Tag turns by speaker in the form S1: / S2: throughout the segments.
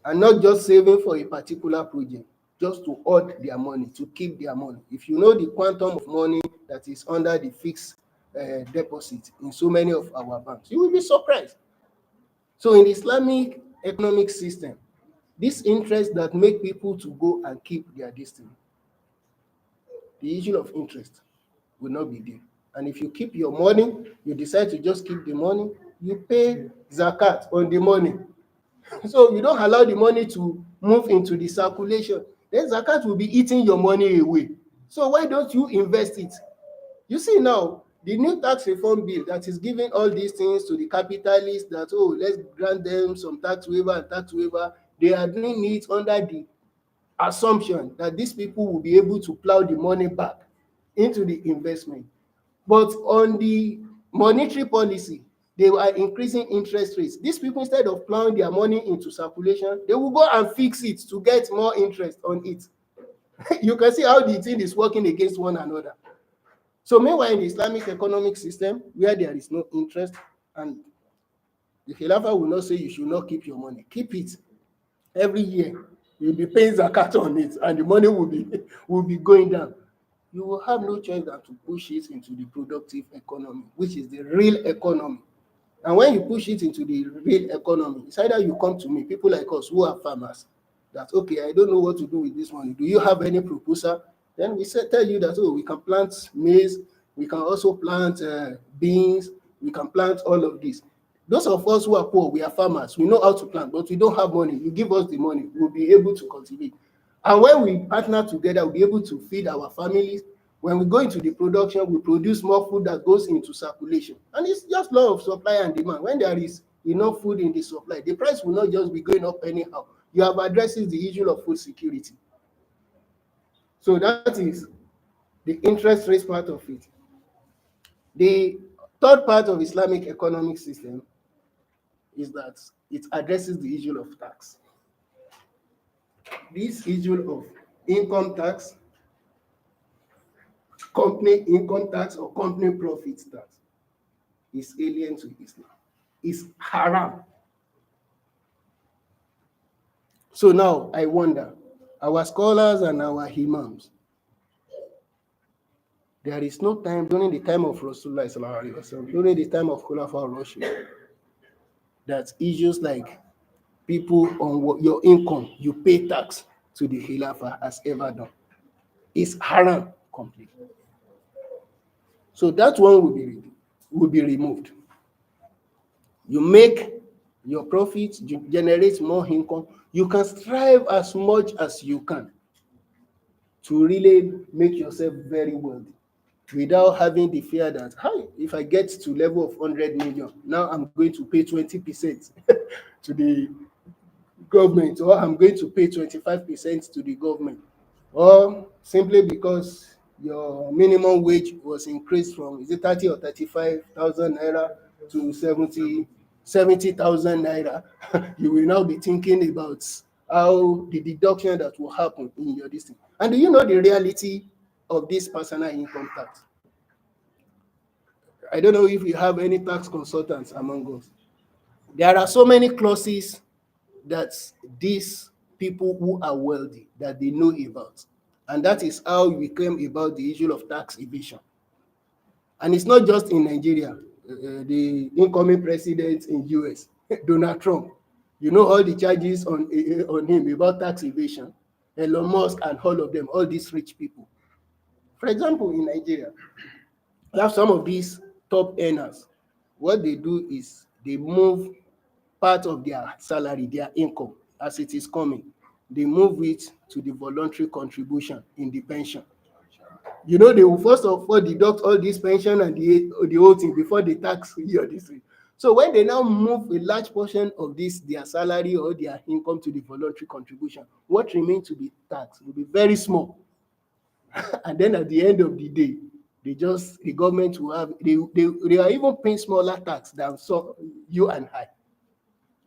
S1: and not just saving for a particular project, just to hoard their money, to keep their money. If you know the quantum of money that is under the fixed deposit in so many of our banks, you will be surprised. So in the Islamic economic system, this interest that make people to go and keep their destiny, the issue of interest will not be there. And if you keep your money, you decide to just keep the money, you pay zakat on the money. So you don't allow the money to move into the circulation. Then zakat will be eating your money away. So why don't you invest it? You see now, the new tax reform bill that is giving all these things to the capitalists, that, oh, let's grant them some tax waiver and tax waiver, they are doing it under the assumption that these people will be able to plow the money back into the investment. But on the monetary policy, they are increasing interest rates. These people, instead of plowing their money into circulation, they will go and fix it to get more interest on it. You can see how the thing is working against one another. So meanwhile, in the Islamic economic system, where there is no interest, and the Khilafah will not say you should not keep your money. Keep it. Every year, you'll be paying zakat on it, and the money will be going down. You will have no choice than to push it into the productive economy, which is the real economy. And when you push it into the real economy, it's either you come to me, people like us who are farmers, that, okay, I don't know what to do with this money. Do you have any proposal? Then we tell you that, oh, we can plant maize, we can also plant beans, we can plant all of this. Those of us who are poor, we are farmers, we know how to plant, but we don't have money. You give us the money, we'll be able to cultivate. And when we partner together, we'll be able to feed our families. When we go into the production, we produce more food that goes into circulation. And it's just law of supply and demand. When there is enough food in the supply, the price will not just be going up anyhow. You have addressed the issue of food security. So that is the interest rate part of it. The third part of Islamic economic system is that it addresses the issue of tax. This issue of income tax, company income tax, or company profit tax is alien to Islam. It's haram. So now I wonder, our scholars and our imams, there is no time during the time of Rasulullah sallallahu alaihi wasallam, during the time of Khulafa al-Rashid, that issues like people on your income, you pay tax to the Khilafah has ever done. It's haram completely. So that one will be removed. You make your profits, you generate more income. You can strive as much as you can to really make yourself very wealthy without having the fear that, hi, if I get to level of 100 million, now I'm going to pay 20% to the government, or I'm going to pay 25% to the government, or simply because your minimum wage was increased from, is it 30 or 35,000 naira to 70,000 naira, you will now be thinking about how the deduction that will happen in your district. And do you know the reality of this personal income tax? I don't know if you have any tax consultants among us. There are so many clauses that these people who are wealthy, that they know about. And that is how we came about the issue of tax evasion. And it's not just in Nigeria. The incoming president in US, Donald Trump, you know all the charges on him about tax evasion. Elon Musk and all of them, all these rich people. For example, in Nigeria, you have some of these top earners. What they do is they move part of their salary, their income, as it is coming, they move it to the voluntary contribution in the pension. You know, they will first of all deduct all this pension and the whole thing before they tax you or this thing. So when they now move a large portion of this, their salary or their income, to the voluntary contribution, what remains to be taxed will be very small. And then at the end of the day, the government will have, they are even paying smaller tax than you and I.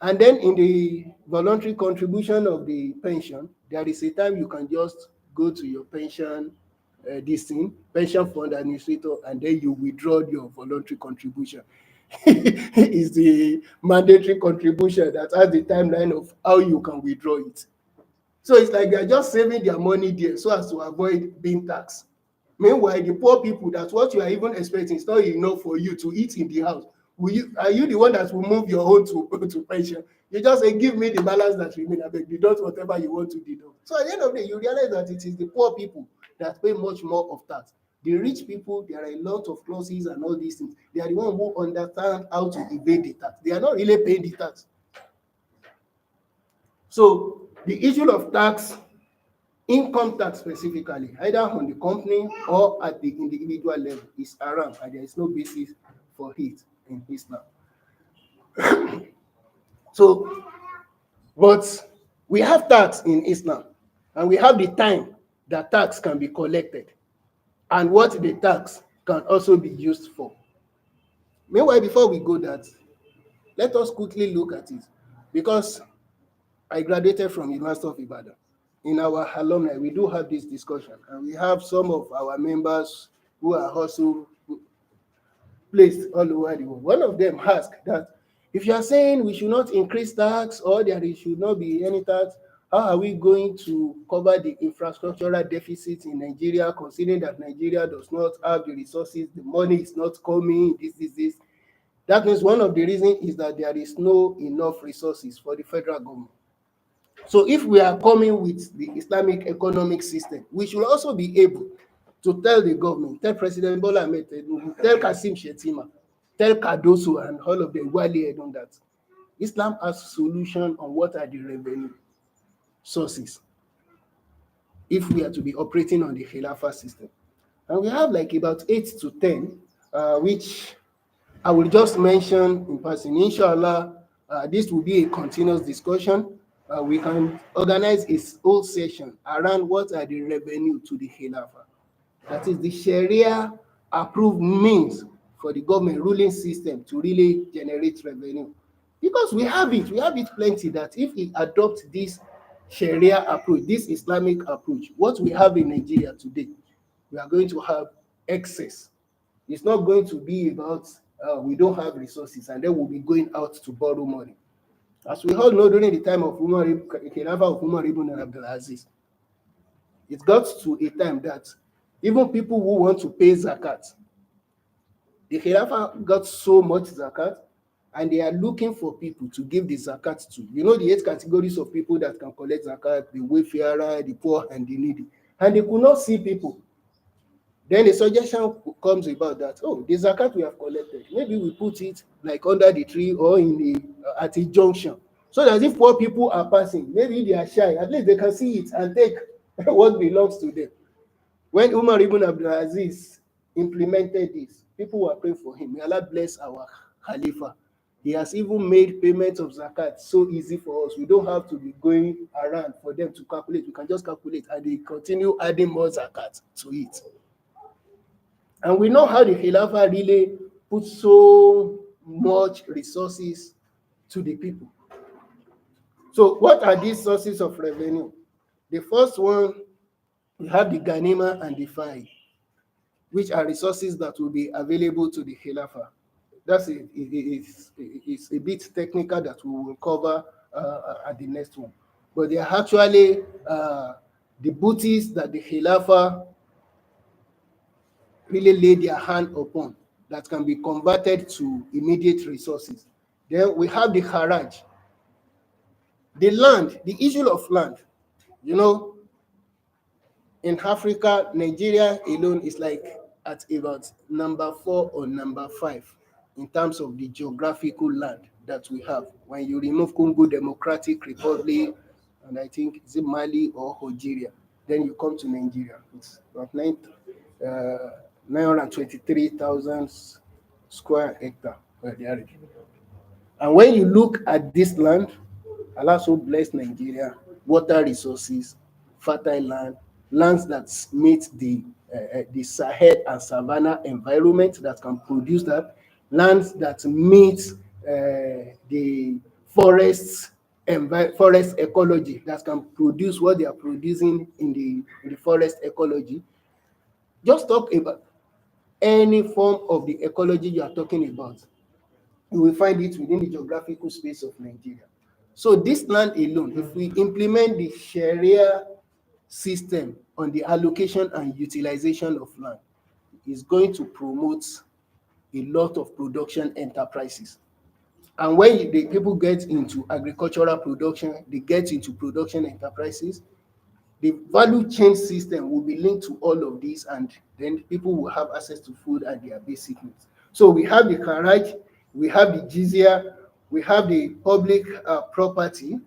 S1: And then in the voluntary contribution of the pension, there is a time you can just go to your pension, pension fund administrator, and then you withdraw your voluntary contribution. is the mandatory contribution that has the timeline of how you can withdraw it. So it's like they are just saving their money there so as to avoid being taxed. Meanwhile, the poor people, that's what you are even expecting. It's not enough for you to eat in the house. Are you the one that will move your own to pension? You just say, give me the balance that remain, abeg, deduct whatever you want to deduct. So at the end of the day, you realize that it is the poor people that pay much more of tax. The rich people, there are a lot of clauses and all these things. They are the one who understand how to evade the tax. They are not really paying the tax. So the issue of tax, income tax specifically, either on the company or at the individual level, is haram, and there is no basis for it in Islam. So, but we have tax in Islam, and we have the time that tax can be collected, and what the tax can also be used for. Meanwhile, before we go that, let us quickly look at it, because I graduated from University of Ibadan. In our alumni, we do have this discussion, and we have some of our members who are also placed all over the world. One of them asked that if you are saying we should not increase tax or there should not be any tax, how are we going to cover the infrastructural deficit in Nigeria, considering that Nigeria does not have the resources, the money is not coming, this. That means one of the reasons is that there is no enough resources for the federal government. So if we are coming with the Islamic economic system, we should also be able to tell the government, tell President Bola Ahmed Tinubu, tell Kasim Shettima, tell Cardoso and all of them, Wale Edun, that Islam has solution on what are the revenue sources if we are to be operating on the Khilafah system. And we have like about 8 to 10, which I will just mention in passing. Inshallah, this will be a continuous discussion. We can organize a whole session around what are the revenue to the Khilafah. That is the Sharia approved means for the government ruling system to really generate revenue. Because we have it plenty, that if we adopt this Sharia approach, this Islamic approach, what we have in Nigeria today, we are going to have excess. It's not going to be about we don't have resources and then we'll be going out to borrow money. As we all know, during the time of Khilafah of Umar ibn Abdul Aziz, it got to a time that even people who want to pay zakat, the Khilafah got so much zakat, and they are looking for people to give the zakat to. You know the 8 categories of people that can collect zakat: the wayfarer, the poor, and the needy. And they could not see people. Then a suggestion comes about that, oh, the zakat we have collected, maybe we put it like under the tree or in the at a junction, so that if poor people are passing, maybe they are shy, at least they can see it and take what belongs to them. When Umar ibn Abdul Aziz implemented this, people were praying for him. May Allah bless our Khalifa. He has even made payment of zakat so easy for us. We don't have to be going around for them to calculate. We can just calculate, and they continue adding more zakat to it. And we know how the Khilafah really put so much resources to the people. So what are these sources of revenue? The first one, we have the Ghanima and the Fai, which are resources that will be available to the Khilafah. That's it's a bit technical that we will cover at the next one. But they are actually the booties that the Khilafah really lay their hand upon that can be converted to immediate resources. Then we have the Haraj, the land, the issue of land. You know, in Africa, Nigeria alone is like at about number 4 or number 5 in terms of the geographical land that we have. When you remove Congo Democratic Republic, and I think it's Mali or Algeria, then you come to Nigeria. It's about 923,000 square hectare. And when you look at this land, Allah also blessed Nigeria, water resources, fertile land, lands that meet the Sahel and Savannah environment that can produce that, lands that meet the forest ecology that can produce what they are producing in the forest ecology. Just talk about any form of the ecology you are talking about. You will find it within the geographical space of Nigeria. So this land alone, if we implement the Sharia system on the allocation and utilization of land, is going to promote a lot of production enterprises. And when the people get into agricultural production, they get into production enterprises, the value chain system will be linked to all of these, and then people will have access to food and their basic needs. So we have the Kharaj, we have the jizya, we have the public property,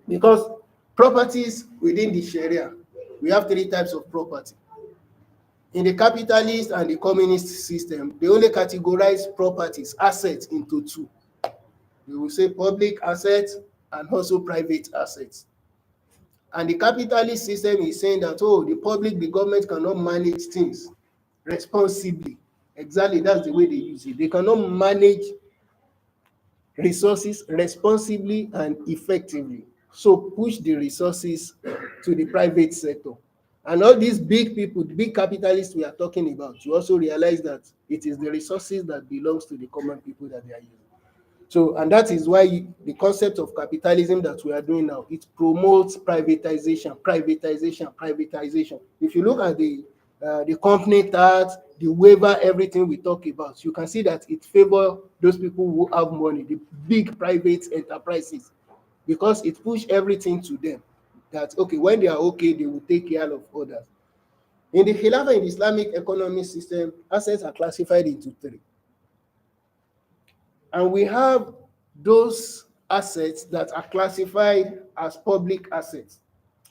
S1: because properties within the Sharia, we have three types of property. In the capitalist and the communist system, they only categorize properties, assets, into two. They will say public assets and also private assets. And the capitalist system is saying that, oh, the public, the government cannot manage things responsibly. Exactly, that's the way they use it. They cannot manage resources responsibly and effectively. So push the resources to the private sector. And all these big people, the big capitalists we are talking about, you also realize that it is the resources that belongs to the common people that they are using. So, and that is why the concept of capitalism that we are doing now, it promotes privatization, privatization, privatization. If you look at the company tax, the waiver, everything we talk about, you can see that it favors those people who have money, the big private enterprises, because it pushes everything to them. That, okay, when they are okay, they will take care of others. In the Khilafah, in the Islamic economic system, assets are classified into three. And we have those assets that are classified as public assets.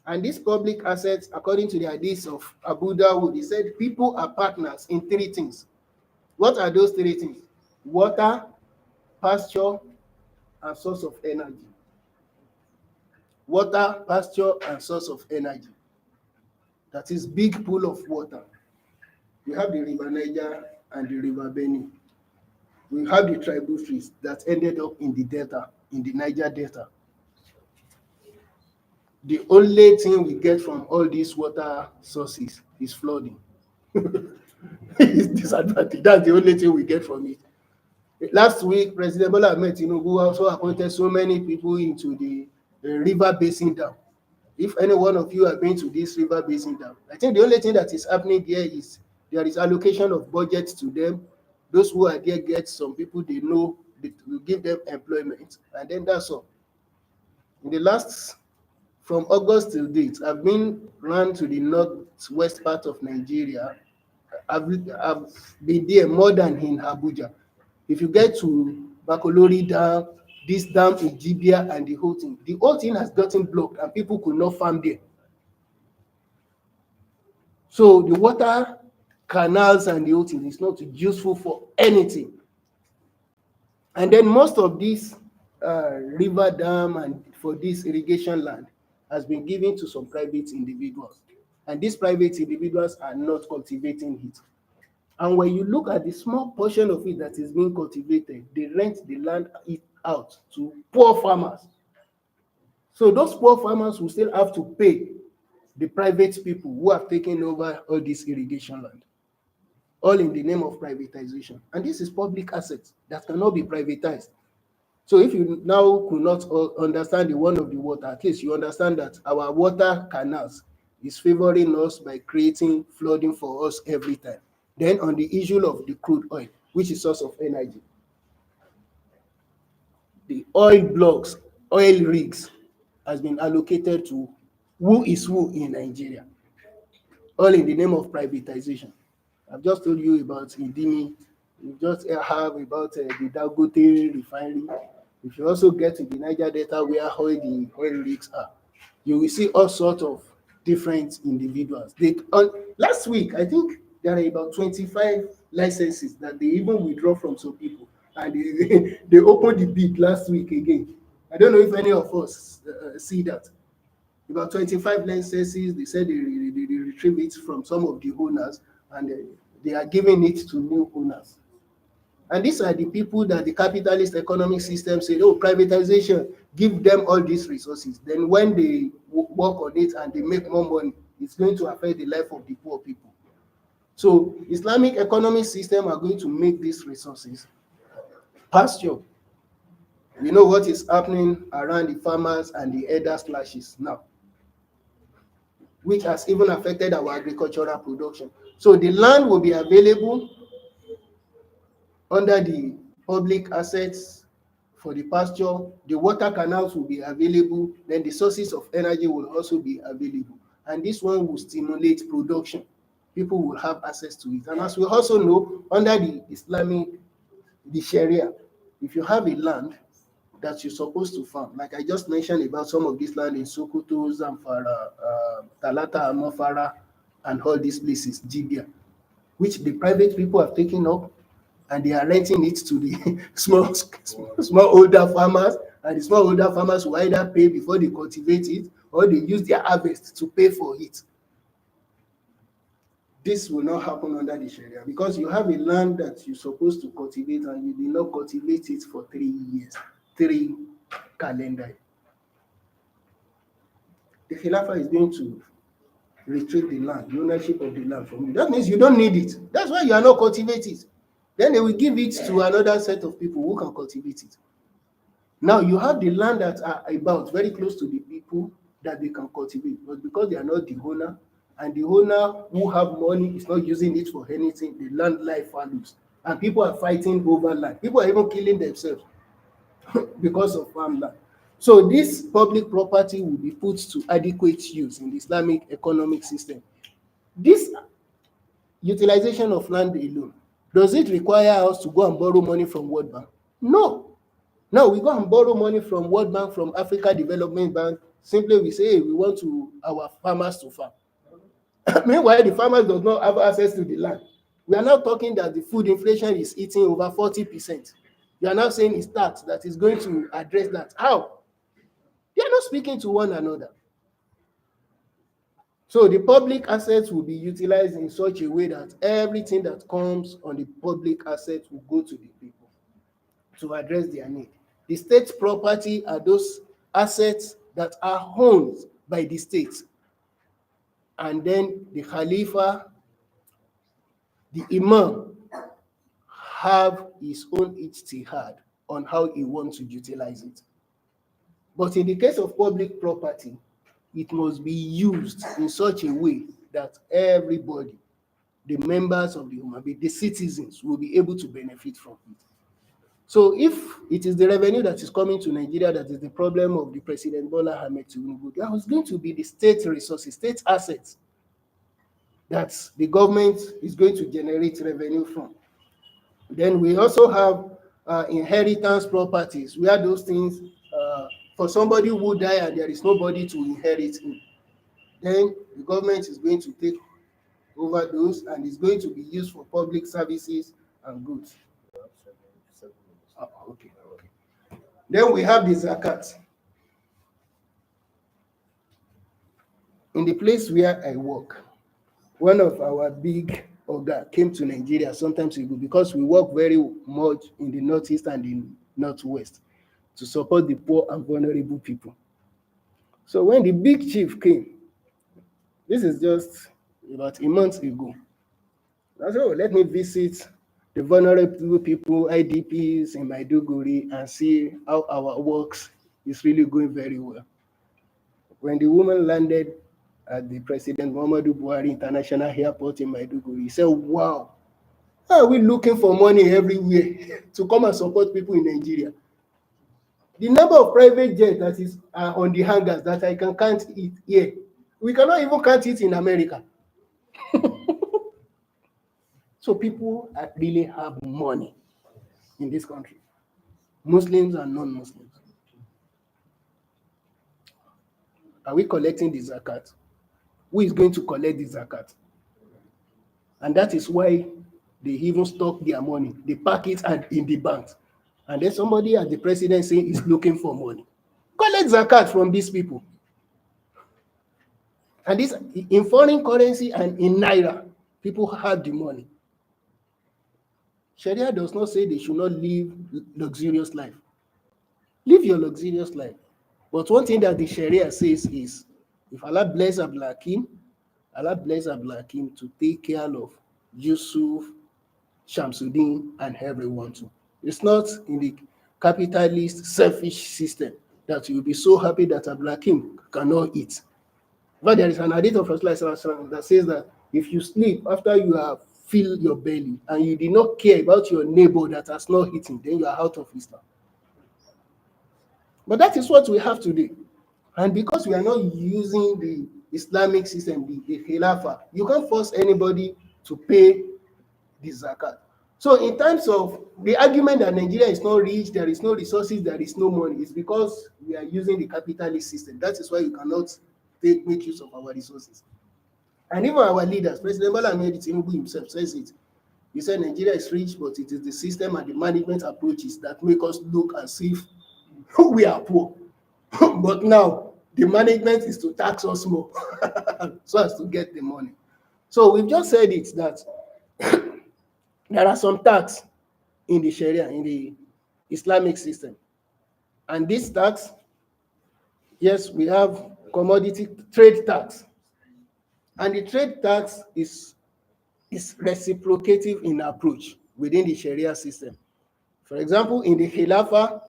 S1: And these public assets, according to the hadith of Abu Dawud, he said people are partners in three things. What are those three things? Water, pasture, and source of energy. Water, pasture, and source of energy. That is big pool of water. We have the river Niger and the river Benue. We have the tributaries that ended up in the delta, in the Niger Delta. The only thing we get from all these water sources is flooding. It's disadvantage. That's the only thing we get from it. Last week, President Bola Ahmed Tinubu also appointed so many people into the river basin dam. If any one of you have been to this river basin dam, I think the only thing that is happening there is there is allocation of budget to them. Those who are there get some people they know, they will give them employment, and then that's all. In the last, from August till date, I've been run to the northwest part of Nigeria. I've been there more than in Abuja. If you get to Bakolori Dam, this dam in Jibia, and the whole thing has gotten blocked and people could not farm there. So the water canals and the whole thing is not useful for anything. And then most of this river dam and for this irrigation land has been given to some private individuals. And these private individuals are not cultivating it. And when you look at the small portion of it that is being cultivated, they rent the land out to poor farmers. So those poor farmers will still have to pay the private people who have taken over all this irrigation land, all in the name of privatization. And this is public assets that cannot be privatized. So if you now could not understand the one of the water, at least you understand that our water canals is favoring us by creating flooding for us every time. Then on the issue of the crude oil, which is source of energy, the oil blocks, oil rigs has been allocated to who is who in Nigeria, all in the name of privatization. I've just told you about Indimi. You just have about the Dangote refinery. If you also get to the Niger Delta where the oil rigs are, you will see all sorts of different individuals. Last week, I think there are about 25 licenses that they even withdraw from some people. And they opened the bid last week again. I don't know if any of us see that. About 25 licenses, they said they retrieve it from some of the owners, and they are giving it to new owners. And these are the people that the capitalist economic system said, oh, privatization, give them all these resources. Then when they work on it and they make more money, it's going to affect the life of the poor people. So Islamic economic system are going to make these resources Pasture. We know what is happening around the farmers and the herders clashes now, which has even affected our agricultural production. So the land will be available under the public assets for the pasture, the water canals will be available, then the sources of energy will also be available. And this one will stimulate production. People will have access to it. And as we also know, under the Islamic, the Sharia, if you have a land that you're supposed to farm, like I just mentioned about some of this land in Sokoto, Zamfara, Talata, Amafara, and all these places, Jibia, which the private people have taken up and they are renting it to the small older farmers, and the small older farmers will either pay before they cultivate it or they use their harvest to pay for it. This will not happen under the Sharia because you have a land that you're supposed to cultivate and you did not cultivate it for 3 years, 3 calendar. The Khilafah is going to retrieve the land, the ownership of the land from you. That means you don't need it. That's why you are not cultivating it. Then they will give it to another set of people who can cultivate it. Now you have the land that are about very close to the people that they can cultivate, but because they are not the owner, and the owner who have money is not using it for anything, the land life values, and people are fighting over land. People are even killing themselves because of farmland. So this public property will be put to adequate use in the Islamic economic system. This utilization of land alone, does it require us to go and borrow money from World Bank? No. Now we go and borrow money from World Bank, from Africa Development Bank. Simply we say, hey, we want our farmers to farm. Meanwhile, the farmers does not have access to the land. We are now talking that the food inflation is eating over 40%. You are now saying it's tax that is going to address that. How? They are not speaking to one another. So the public assets will be utilized in such a way that everything that comes on the public assets will go to the people to address their need. The state property are those assets that are owned by the state. And then the Khalifa, the Imam, have his own ijtihad on how he wants to utilize it. But in the case of public property, it must be used in such a way that everybody, the members of the Ummah, the citizens, will be able to benefit from it. So if it is the revenue that is coming to Nigeria that is the problem of the President Bola Ahmed Tinubu, there was going to be the state resources, state assets that the government is going to generate revenue from. Then we also have inheritance properties, where those things, for somebody who die and there is nobody to inherit him, then the government is going to take over those and it's going to be used for public services and goods. Okay. Then we have the zakat. In the place where I work, one of our big oga came to Nigeria sometimes ago because we work very much in the northeast and the northwest to support the poor and vulnerable people. So when the big chief came, this is just about a month ago, I said, oh, let me visit the vulnerable people, IDPs in Maiduguri, and see how our works is really going very well. When the woman landed at the President Muhammadu Buhari International Airport in Maiduguri, he said, wow, how are we looking for money everywhere to come and support people in Nigeria? The number of private jets that is on the hangars that I can count it here, we cannot even count it in America. So people really have money in this country, Muslims and non-Muslims. Are we collecting the zakat? Who is going to collect the zakat? And that is why they even stock their money. They pack it in the banks. And then somebody at the presidency is looking for money. Collect zakat from these people. And this in foreign currency and in naira, people have the money. Sharia does not say they should not live luxurious life. Live your luxurious life. But one thing that the Sharia says is, if Allah bless Abdul Hakim, Allah bless Abdul Hakim to take care of Yusuf, Shamsuddin, and everyone too. It's not in the capitalist, selfish system that you'll be so happy that a black king cannot eat. But there is an hadith of Rasulullah that says that if you sleep after you have filled your belly and you did not care about your neighbor that has not eaten, then you are out of Islam. But that is what we have today. And because we are not using the Islamic system, the Khilafah, you can't force anybody to pay the zakat. So in terms of the argument that Nigeria is not rich, there is no resources, there is no money, it's because we are using the capitalist system. That is why you cannot make use of our resources. And even our leaders, President Bola Ahmed Tinubu himself says it. He said Nigeria is rich, but it is the system and the management approaches that make us look as if we are poor. But now the management is to tax us more so as to get the money. So we've just said it that there are some tax in the Sharia, in the Islamic system. And this tax, yes, we have commodity trade tax. And the trade tax is reciprocative in approach within the Sharia system. For example, in the Khilafah,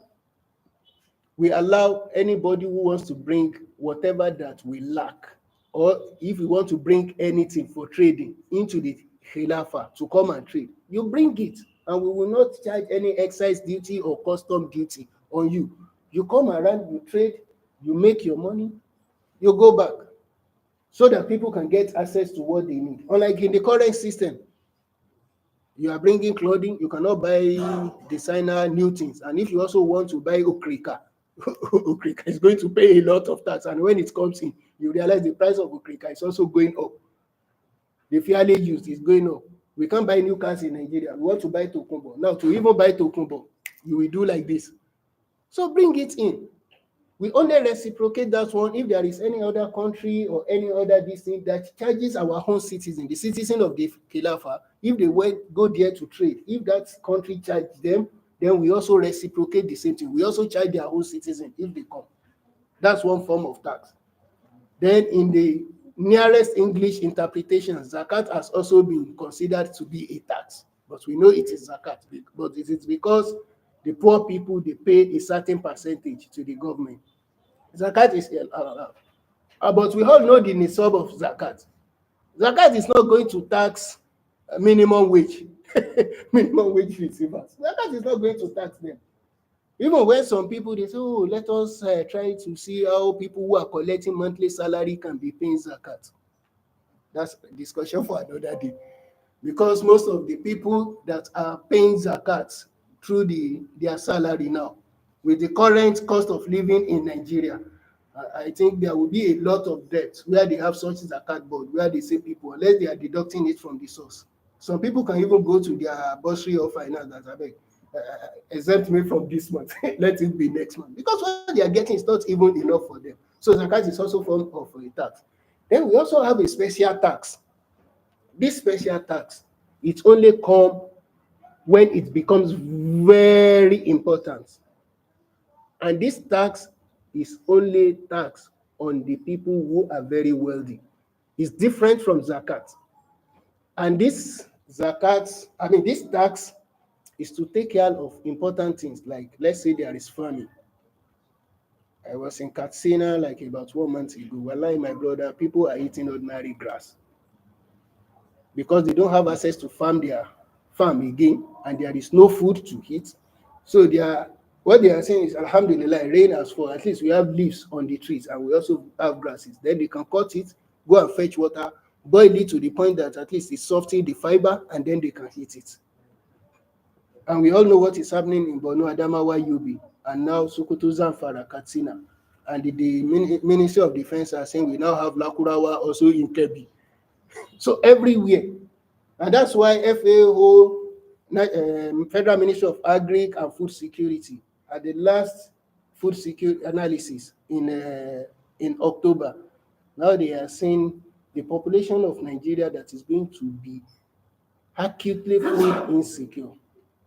S1: we allow anybody who wants to bring whatever that we lack, or if you want to bring anything for trading into the Khilafah to come and trade, you bring it, and we will not charge any excise duty or custom duty on you. You come around, you trade, you make your money, you go back, so that people can get access to what they need. Unlike in the current system, you are bringing clothing, you cannot buy designer new things. And if you also want to buy okrika, okrika is going to pay a lot of tax. And when it comes in, you realize the price of okrika is also going up. The fairly used is going up. We can't buy new cars in Nigeria. We want to buy Tokunbo. Now, to even buy Tokunbo, you will do like this. So bring it in. We only reciprocate that one if there is any other country or any other thing that charges our own citizen, the citizen of the Khilafah, if they go there to trade, if that country charges them, then we also reciprocate the same thing. We also charge their own citizen if they come. That's one form of tax. Then in the nearest English interpretation, zakat has also been considered to be a tax. But we know it is zakat, but it is because the poor people, they pay a certain percentage to the government. Zakat is but we all know the nisab of zakat. Zakat is not going to tax minimum wage, minimum wage receivers. Zakat is not going to tax them. Even when some people, they say, oh, let us try to see how people who are collecting monthly salary can be paying zakat. That's a discussion for another day. Because most of the people that are paying zakat through their salary now, with the current cost of living in Nigeria, I think there will be a lot of debt where they have such zakat board, where they say people, unless they are deducting it from the source. Some people can even go to their bursary or finance that I beg, exempt me from this month, let it be next month. Because what they are getting is not even enough for them. So zakat is also form of a tax. Then we also have a special tax. This special tax, it only comes when it becomes very important. And this tax is only tax on the people who are very wealthy. It's different from zakat. And this this tax is to take care of important things, like let's say there is famine. I was in Katsina like about 1 month ago. Wallahi, my brother, people are eating ordinary grass because they don't have access to their farm again, and there is no food to eat. So what they are saying is, Alhamdulillah, rain has fallen. At least we have leaves on the trees, and we also have grasses. Then they can cut it, go and fetch water, boil it to the point that at least it's softening the fiber, and then they can eat it. And we all know what is happening in Borno, Adamawa, Yobe, and now Sokoto, Zamfara, Katsina. And the Ministry of Defense are saying we now have Lakurawa also in Kebbi. So everywhere. And that's why FAO, Federal Ministry of Agri and Food Security, at the last food security analysis in October, now they are saying the population of Nigeria that is going to be acutely food insecure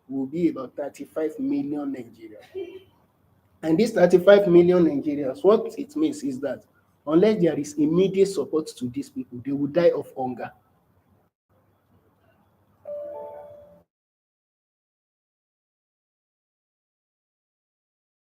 S1: will be about 35 million Nigerians. And these 35 million Nigerians, what it means is that unless there is immediate support to these people, they will die of hunger.